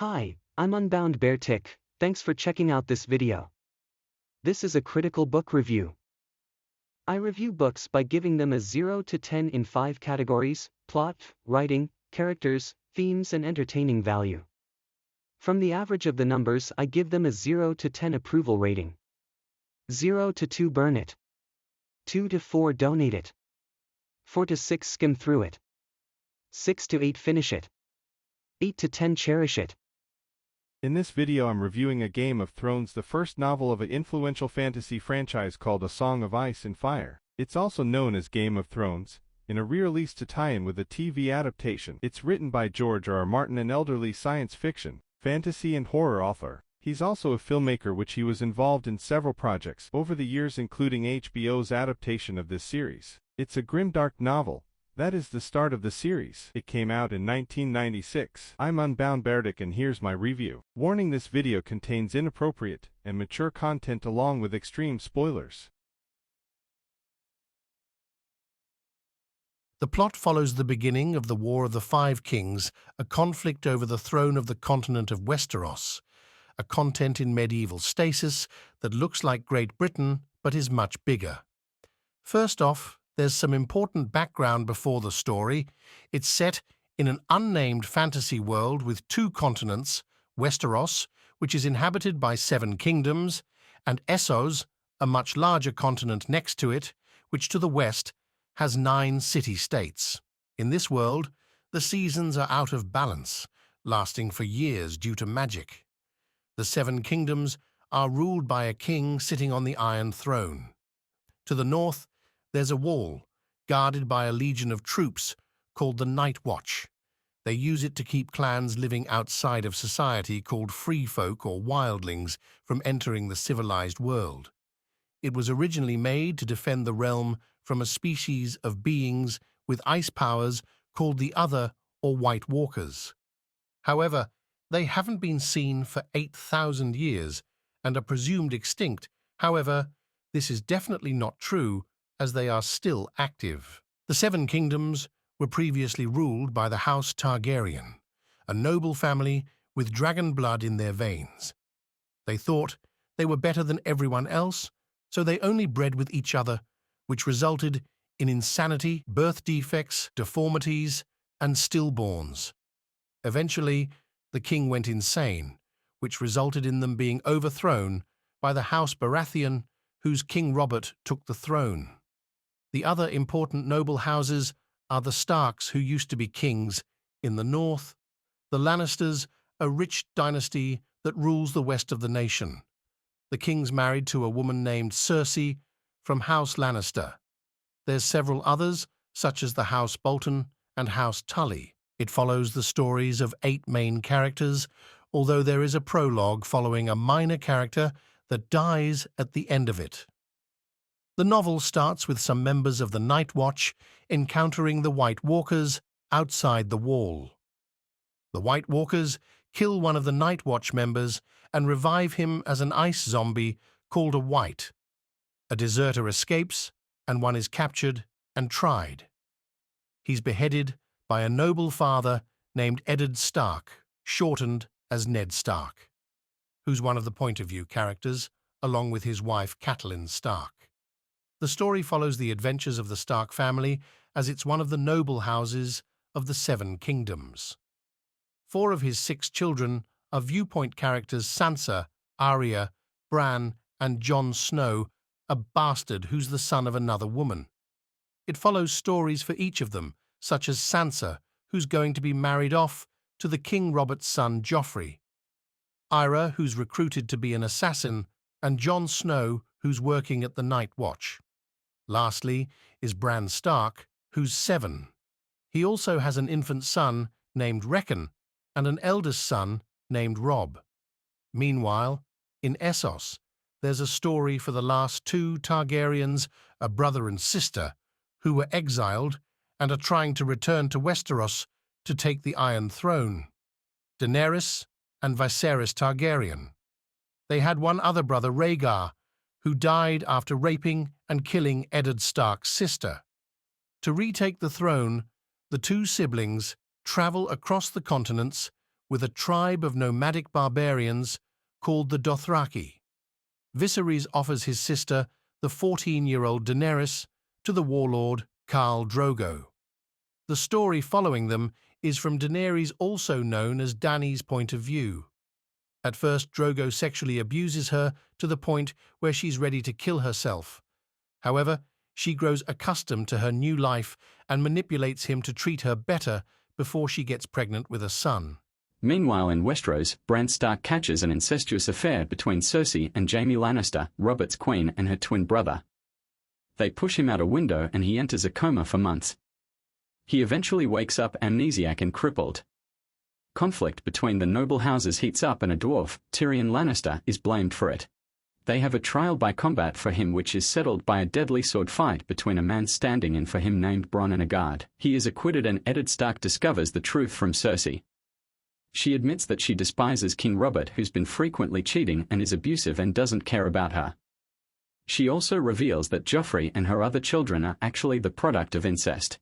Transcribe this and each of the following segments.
Hi, I'm Unbound Beartic, thanks for checking out this video. This is a critical book review. I review books by giving them a 0 to 10 in 5 categories: plot, writing, characters, themes and entertaining value. From the average of the numbers I give them a 0 to 10 approval rating. 0 to 2 burn it. 2 to 4 donate it. 4 to 6 skim through it. 6 to 8 finish it. 8 to 10 cherish it. In this video I'm reviewing A Game of Thrones, the first novel of an influential fantasy franchise called A Song of Ice and Fire. It's also known as Game of Thrones, in a re-release to tie-in with a TV adaptation. It's written by George R. R. Martin, an elderly science fiction, fantasy and horror author. He's also a filmmaker, which he was involved in several projects over the years, including HBO's adaptation of this series. It's a grimdark novel. That is the start of the series. It came out in 1996. I'm Unbound Beartic and here's my review. Warning: this video contains inappropriate and mature content along with extreme spoilers. The plot follows the beginning of the War of the Five Kings, a conflict over the throne of the continent of Westeros, a continent in medieval stasis that looks like Great Britain but is much bigger. First off, there's some important background before the story. It's set in an unnamed fantasy world with 2 continents, Westeros, which is inhabited by 7 kingdoms, and Essos, a much larger continent next to it, which to the west has 9 city-states. In this world, the seasons are out of balance, lasting for years due to magic. The 7 kingdoms are ruled by a king sitting on the Iron Throne. To the north, there's a wall, guarded by a legion of troops called the Night Watch. They use it to keep clans living outside of society called free folk or wildlings from entering the civilized world. It was originally made to defend the realm from a species of beings with ice powers called the Other or White Walkers. However, they haven't been seen for 8,000 years and are presumed extinct. However, this is definitely not true, as they are still active. The 7 kingdoms were previously ruled by the House Targaryen, a noble family with dragon blood in their veins. They thought they were better than everyone else, so they only bred with each other, which resulted in insanity, birth defects, deformities, and stillborns. Eventually, the king went insane, which resulted in them being overthrown by the House Baratheon, whose King Robert took the throne. The other important noble houses are the Starks, who used to be kings in the north, the Lannisters, a rich dynasty that rules the west of the nation. The king's married to a woman named Cersei from House Lannister. There's several others, such as the House Bolton and House Tully. It follows the stories of 8 main characters, although there is a prologue following a minor character that dies at the end of it. The novel starts with some members of the Night Watch encountering the White Walkers outside the wall. The White Walkers kill one of the Night Watch members and revive him as an ice zombie called a White. A deserter escapes, and one is captured and tried. He's beheaded by a noble father named Eddard Stark, shortened as Ned Stark, who's one of the point of view characters, along with his wife Catelyn Stark. The story follows the adventures of the Stark family, as it's one of the noble houses of the 7 kingdoms. 4 of his 6 children are viewpoint characters: Sansa, Arya, Bran, and Jon Snow, a bastard who's the son of another woman. It follows stories for each of them, such as Sansa, who's going to be married off to the King Robert's son Joffrey, Arya, who's recruited to be an assassin, and Jon Snow, who's working at the Night Watch. Lastly is Bran Stark, who's 7. He also has an infant son named Reckon and an eldest son named Robb. Meanwhile, in Essos, there's a story for the last 2 Targaryens, a brother and sister, who were exiled and are trying to return to Westeros to take the Iron Throne: Daenerys and Viserys Targaryen. They had one other brother, Rhaegar, who died after raping and killing Eddard Stark's sister. To retake the throne, the 2 siblings travel across the continents with a tribe of nomadic barbarians called the Dothraki. Viserys offers his sister, the 14-year-old Daenerys, to the warlord Khal Drogo. The story following them is from Daenerys, also known as Dany's, point of view. At first, Drogo sexually abuses her to the point where she's ready to kill herself. However, she grows accustomed to her new life and manipulates him to treat her better before she gets pregnant with a son. Meanwhile in Westeros, Bran Stark catches an incestuous affair between Cersei and Jaime Lannister, Robert's queen, and her twin brother. They push him out a window and he enters a coma for months. He eventually wakes up amnesiac and crippled. Conflict between the noble houses heats up and a dwarf, Tyrion Lannister, is blamed for it. They have a trial by combat for him which is settled by a deadly sword fight between a man standing in for him named Bronn and a guard. He is acquitted and Eddard Stark discovers the truth from Cersei. She admits that she despises King Robert, who's been frequently cheating and is abusive and doesn't care about her. She also reveals that Joffrey and her other children are actually the product of incest.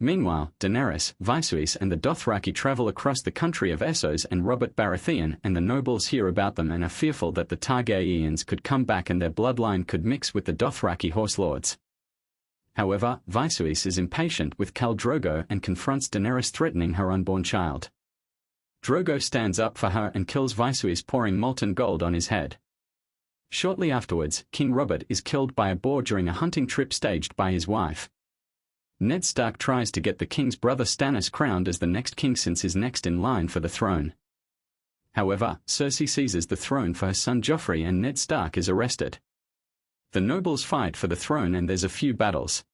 Meanwhile, Daenerys, Viserys and the Dothraki travel across the country of Essos and Robert Baratheon, and the nobles hear about them and are fearful that the Targaryens could come back and their bloodline could mix with the Dothraki horse lords. However, Viserys is impatient with Khal Drogo and confronts Daenerys, threatening her unborn child. Drogo stands up for her and kills Viserys, pouring molten gold on his head. Shortly afterwards, King Robert is killed by a boar during a hunting trip staged by his wife. Ned Stark tries to get the king's brother Stannis crowned as the next king since he's next in line for the throne. However, Cersei seizes the throne for her son Joffrey and Ned Stark is arrested. The nobles fight for the throne and there's a few battles.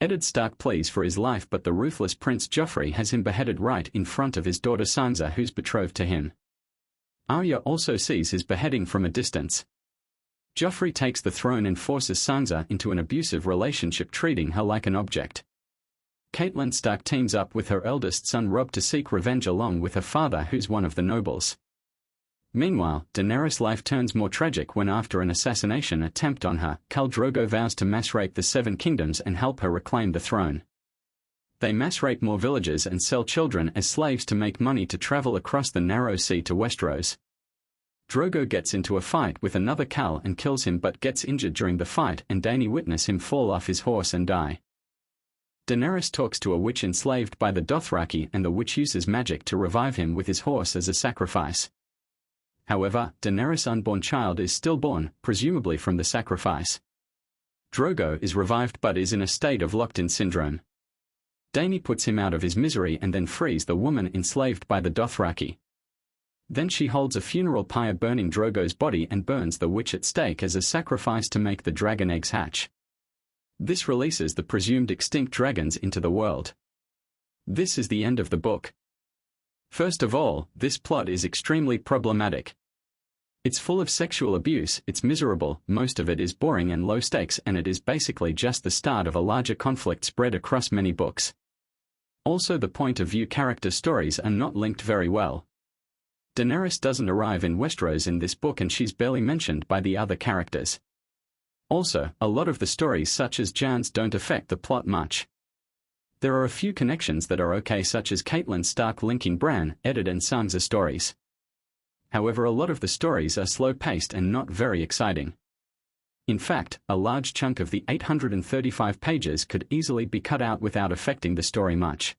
Eddard Stark pleads for his life, but the ruthless Prince Joffrey has him beheaded right in front of his daughter Sansa, who's betrothed to him. Arya also sees his beheading from a distance. Joffrey takes the throne and forces Sansa into an abusive relationship, treating her like an object. Catelyn Stark teams up with her eldest son Robb to seek revenge along with her father, who's one of the nobles. Meanwhile, Daenerys' life turns more tragic when, after an assassination attempt on her, Khal Drogo vows to mass rape the Seven Kingdoms and help her reclaim the throne. They mass rape more villagers and sell children as slaves to make money to travel across the narrow sea to Westeros. Drogo gets into a fight with another Khal and kills him, but gets injured during the fight, and Dany witness him fall off his horse and die. Daenerys talks to a witch enslaved by the Dothraki, and the witch uses magic to revive him with his horse as a sacrifice. However, Daenerys' unborn child is stillborn, presumably from the sacrifice. Drogo is revived but is in a state of locked-in syndrome. Dany puts him out of his misery and then frees the woman enslaved by the Dothraki. Then she holds a funeral pyre burning Drogo's body and burns the witch at stake as a sacrifice to make the dragon eggs hatch. This releases the presumed extinct dragons into the world. This is the end of the book. First of all, this plot is extremely problematic. It's full of sexual abuse, it's miserable, most of it is boring and low stakes, and it is basically just the start of a larger conflict spread across many books. Also, the point of view character stories are not linked very well. Daenerys doesn't arrive in Westeros in this book and she's barely mentioned by the other characters. Also, a lot of the stories such as Jan's don't affect the plot much. There are a few connections that are okay, such as Catelyn Stark linking Bran, Eddard and Sansa stories. However, a lot of the stories are slow-paced and not very exciting. In fact, a large chunk of the 835 pages could easily be cut out without affecting the story much.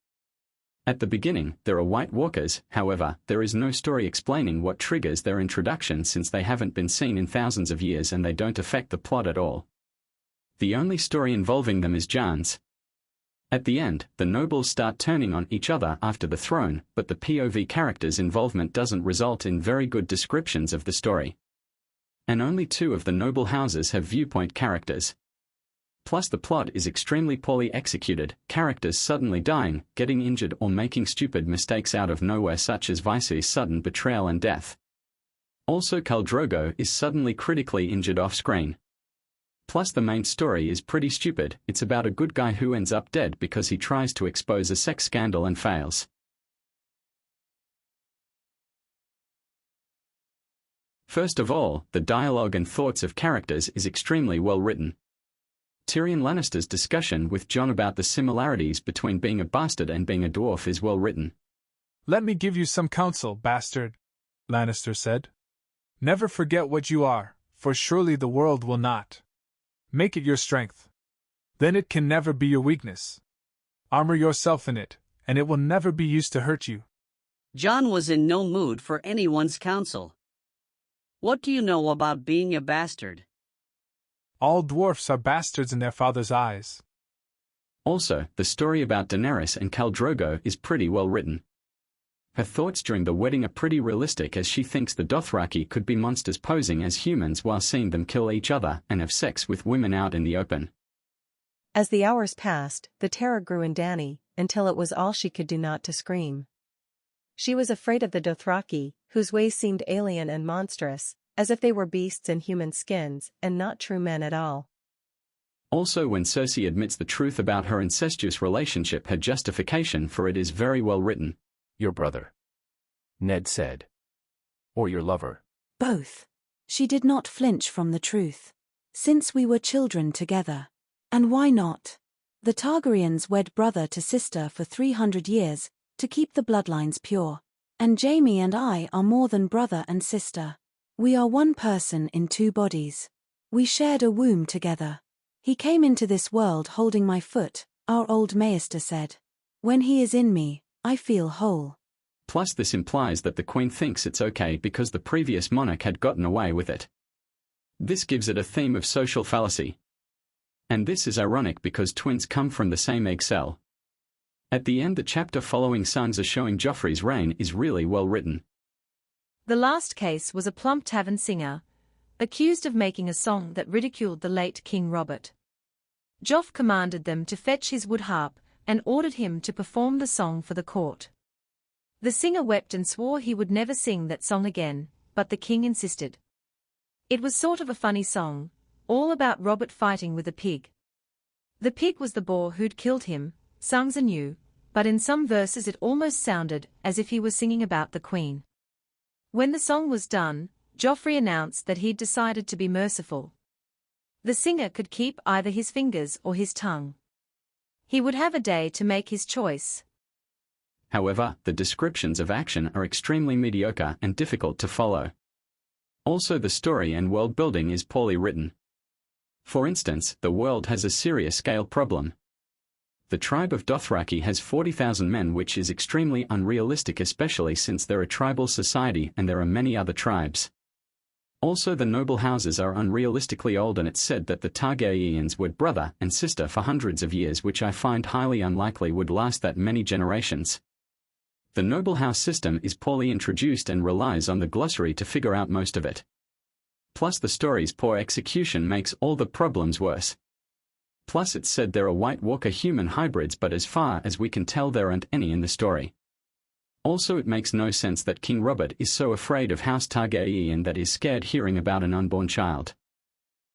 At the beginning, there are White Walkers, however, there is no story explaining what triggers their introduction since they haven't been seen in thousands of years and they don't affect the plot at all. The only story involving them is Jan's. At the end, the nobles start turning on each other after the throne, but the POV characters' involvement doesn't result in very good descriptions of the story. And only 2 of the noble houses have viewpoint characters. Plus the plot is extremely poorly executed, characters suddenly dying, getting injured or making stupid mistakes out of nowhere, such as Viserys' sudden betrayal and death. Also, Khal Drogo is suddenly critically injured off-screen. Plus the main story is pretty stupid, it's about a good guy who ends up dead because he tries to expose a sex scandal and fails. First of all, the dialogue and thoughts of characters is extremely well written. Tyrion Lannister's discussion with Jon about the similarities between being a bastard and being a dwarf is well written. "Let me give you some counsel, bastard," Lannister said. "Never forget what you are, for surely the world will not. Make it your strength. Then it can never be your weakness. Armor yourself in it, and it will never be used to hurt you." Jon was in no mood for anyone's counsel. "What do you know about being a bastard?" "All dwarfs are bastards in their father's eyes." Also, the story about Daenerys and Khal Drogo is pretty well written. Her thoughts during the wedding are pretty realistic, as she thinks the Dothraki could be monsters posing as humans while seeing them kill each other and have sex with women out in the open. As the hours passed, the terror grew in Dany, until it was all she could do not to scream. She was afraid of the Dothraki, whose ways seemed alien and monstrous, as if they were beasts in human skins and not true men at all. Also, when Cersei admits the truth about her incestuous relationship, her justification for it is very well written. "Your brother," Ned said. "Or your lover." "Both." She did not flinch from the truth. "Since we were children together. And why not? The Targaryens wed brother to sister for 300 years, to keep the bloodlines pure. And Jaime and I are more than brother and sister. We are one person in two bodies. We shared a womb together. He came into this world holding my foot," our old Maester said. "When he is in me, I feel whole." Plus, this implies that the Queen thinks it's okay because the previous monarch had gotten away with it. This gives it a theme of social fallacy. And this is ironic because twins come from the same egg cell. At the end, the chapter following Sansa showing Joffrey's reign is really well written. The last case was a plump tavern singer, accused of making a song that ridiculed the late King Robert. Joff commanded them to fetch his wood harp, and ordered him to perform the song for the court. The singer wept and swore he would never sing that song again, but the king insisted. It was sort of a funny song, all about Robert fighting with a pig. The pig was the boar who'd killed him, Sansa knew, but in some verses it almost sounded as if he was singing about the queen. When the song was done, Joffrey announced that he'd decided to be merciful. The singer could keep either his fingers or his tongue. He would have a day to make his choice. However, the descriptions of action are extremely mediocre and difficult to follow. Also, the story and world building is poorly written. For instance, the world has a serious scale problem. The tribe of Dothraki has 40,000 men, which is extremely unrealistic, especially since they're a tribal society and there are many other tribes. Also, the noble houses are unrealistically old, and it's said that the Targaryens were brother and sister for hundreds of years, which I find highly unlikely would last that many generations. The noble house system is poorly introduced and relies on the glossary to figure out most of it. Plus, the story's poor execution makes all the problems worse. Plus, it's said there are White Walker human hybrids, but as far as we can tell there aren't any in the story. Also, it makes no sense that King Robert is so afraid of House Targaryen that he's scared hearing about an unborn child.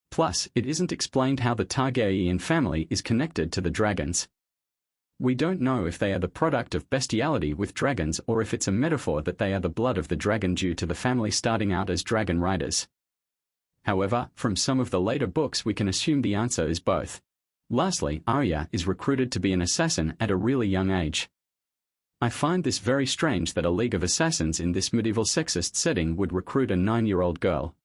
Plus, it isn't explained how the Targaryen family is connected to the dragons. We don't know if they are the product of bestiality with dragons or if it's a metaphor that they are the blood of the dragon due to the family starting out as dragon riders. However, from some of the later books we can assume the answer is both. Lastly, Arya is recruited to be an assassin at a really young age. I find this very strange that a League of Assassins in this medieval sexist setting would recruit a 9-year-old girl.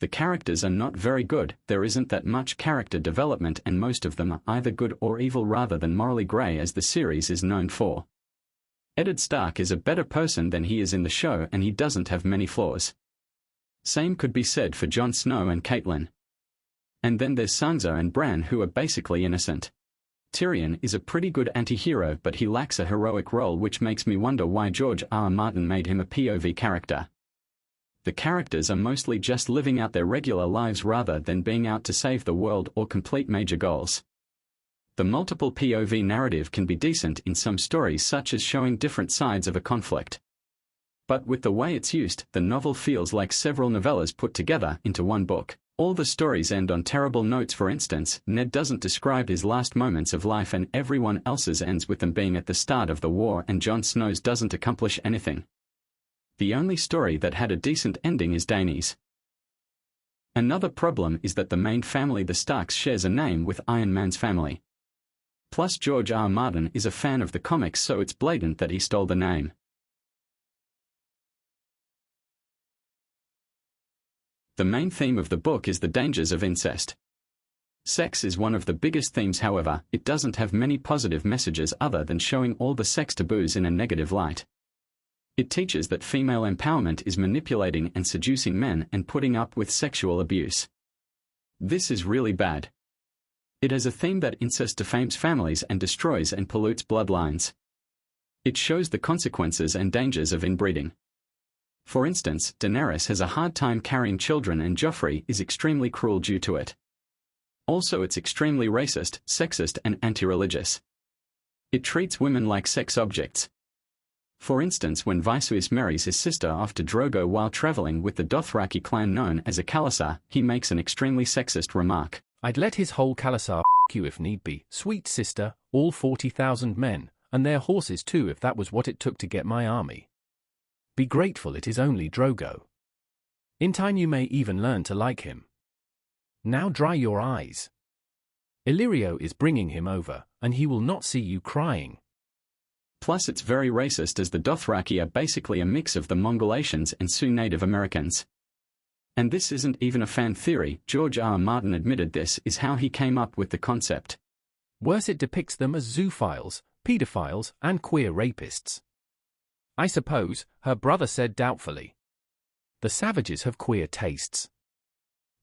The characters are not very good, there isn't that much character development, and most of them are either good or evil rather than morally grey, as the series is known for. Eddard Stark is a better person than he is in the show, and he doesn't have many flaws. Same could be said for Jon Snow and Catelyn. And then there's Sansa and Bran, who are basically innocent. Tyrion is a pretty good anti-hero, but he lacks a heroic role, which makes me wonder why George R. R. Martin made him a POV character. The characters are mostly just living out their regular lives rather than being out to save the world or complete major goals. The multiple POV narrative can be decent in some stories, such as showing different sides of a conflict. But with the way it's used, the novel feels like several novellas put together into one book. All the stories end on terrible notes. For instance, Ned doesn't describe his last moments of life, and everyone else's ends with them being at the start of the war, and Jon Snow's doesn't accomplish anything. The only story that had a decent ending is Dany's. Another problem is that the main family, the Starks, shares a name with Iron Man's family. Plus George R. R. Martin is a fan of the comics, so it's blatant that he stole the name. The main theme of the book is the dangers of incest. Sex is one of the biggest themes, however, it doesn't have many positive messages other than showing all the sex taboos in a negative light. It teaches that female empowerment is manipulating and seducing men and putting up with sexual abuse. This is really bad. It has a theme that incest defames families and destroys and pollutes bloodlines. It shows the consequences and dangers of inbreeding. For instance, Daenerys has a hard time carrying children and Joffrey is extremely cruel due to it. Also, it's extremely racist, sexist, and anti-religious. It treats women like sex objects. For instance, when Viserys marries his sister off to Drogo while traveling with the Dothraki clan known as a Khalasar, he makes an extremely sexist remark. I'd let his whole Khalasar f*** you if need be, sweet sister, all 40,000 men, and their horses too if that was what it took to get my army. Be grateful it is only Drogo. In time you may even learn to like him. Now dry your eyes. Illyrio is bringing him over, and he will not see you crying. Plus it's very racist as the Dothraki are basically a mix of the Mongolians and Sioux Native Americans. And this isn't even a fan theory, George R. R. Martin admitted this is how he came up with the concept. Worse, it depicts them as zoophiles, pedophiles, and queer rapists. I suppose, her brother said doubtfully. The savages have queer tastes.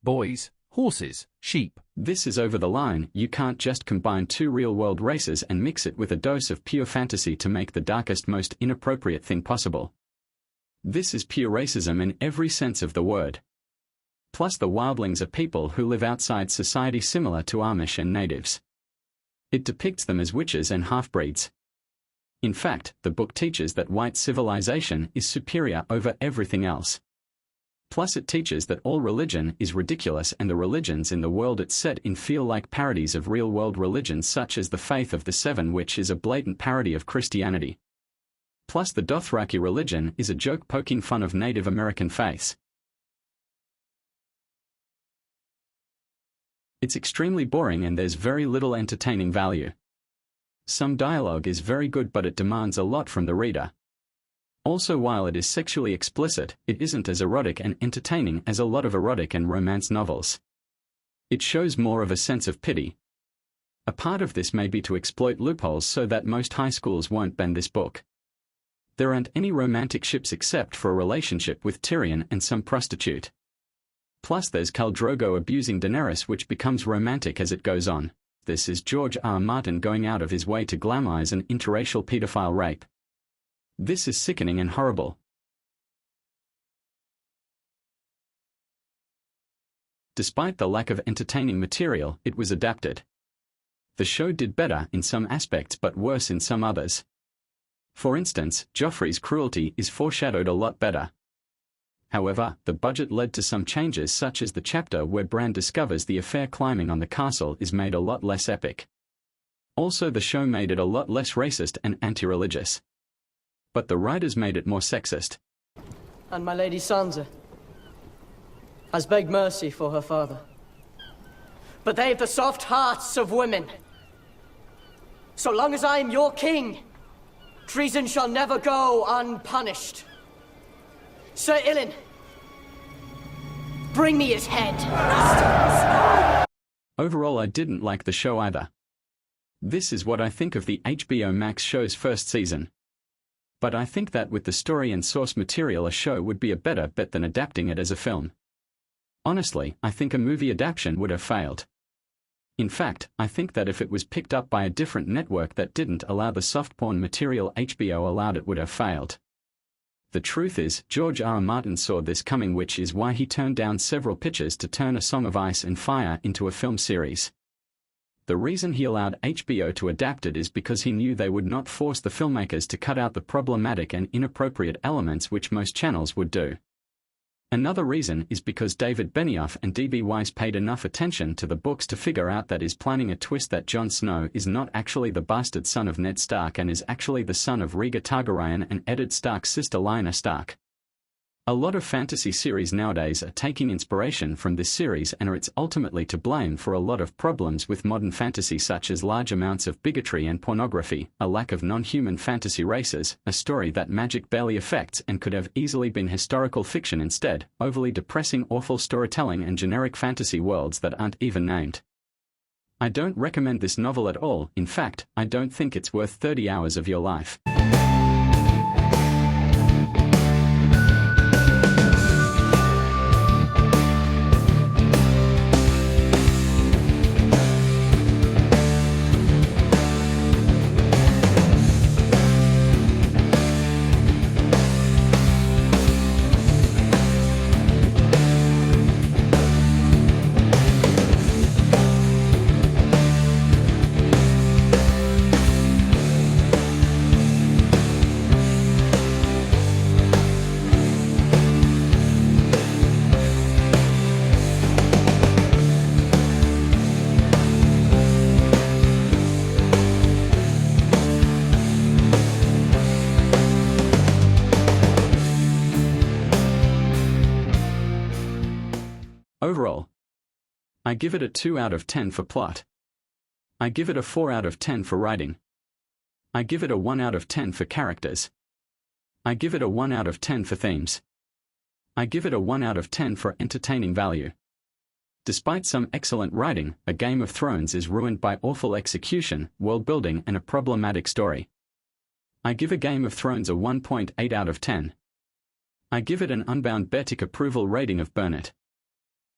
Boys, horses, sheep. This is over the line. You can't just combine two real-world races and mix it with a dose of pure fantasy to make the darkest, most inappropriate thing possible. This is pure racism in every sense of the word. Plus the wildlings are people who live outside society similar to Amish and natives. It depicts them as witches and half-breeds. In fact, the book teaches that white civilization is superior over everything else. Plus it teaches that all religion is ridiculous and the religions in the world it's set in feel like parodies of real-world religions such as the Faith of the Seven, which is a blatant parody of Christianity. Plus the Dothraki religion is a joke poking fun of Native American faiths. It's extremely boring and there's very little entertaining value. Some dialogue is very good but it demands a lot from the reader. Also, while it is sexually explicit, it isn't as erotic and entertaining as a lot of erotic and romance novels. It shows more of a sense of pity. A part of this may be to exploit loopholes so that most high schools won't ban this book. There aren't any romantic ships except for a relationship with Tyrion and some prostitute. Plus there's Khal Drogo abusing Daenerys, which becomes romantic as it goes on. This is George R. R. Martin going out of his way to glamorize an interracial pedophile rape. This is sickening and horrible. Despite the lack of entertaining material, it was adapted. The show did better in some aspects but worse in some others. For instance, Joffrey's cruelty is foreshadowed a lot better. However, the budget led to some changes, such as the chapter where Bran discovers the affair climbing on the castle is made a lot less epic. Also, the show made it a lot less racist and anti-religious. But the writers made it more sexist. And my lady Sansa has begged mercy for her father. But they've the soft hearts of women. So long as I am your king, treason shall never go unpunished. Sir Ilyn, bring me his head. Overall, I didn't like the show either. This is what I think of the HBO Max show's first season. But I think that with the story and source material, a show would be a better bet than adapting it as a film. Honestly, I think a movie adaptation would have failed. In fact, I think that if it was picked up by a different network that didn't allow the soft porn material HBO allowed, it would have failed. The truth is, George R. R. Martin saw this coming, which is why he turned down several pitches to turn A Song of Ice and Fire into a film series. The reason he allowed HBO to adapt it is because he knew they would not force the filmmakers to cut out the problematic and inappropriate elements which most channels would do. Another reason is because David Benioff and D.B. Weiss paid enough attention to the books to figure out that is planning a twist that Jon Snow is not actually the bastard son of Ned Stark and is actually the son of Rhaegar Targaryen and Eddard Stark's sister Lyanna Stark. A lot of fantasy series nowadays are taking inspiration from this series and it's ultimately to blame for a lot of problems with modern fantasy, such as large amounts of bigotry and pornography, a lack of non-human fantasy races, a story that magic barely affects and could have easily been historical fiction instead, overly depressing awful storytelling, and generic fantasy worlds that aren't even named. I don't recommend this novel at all. In fact, I don't think it's worth 30 hours of your life. Overall, I give it a 2 out of 10 for plot. I give it a 4 out of 10 for writing. I give it a 1 out of 10 for characters. I give it a 1 out of 10 for themes. I give it a 1 out of 10 for entertaining value. Despite some excellent writing, A Game of Thrones is ruined by awful execution, world building, and a problematic story. I give A Game of Thrones a 1.8 out of 10. I give it an Unbound Beartic approval rating of Burn It.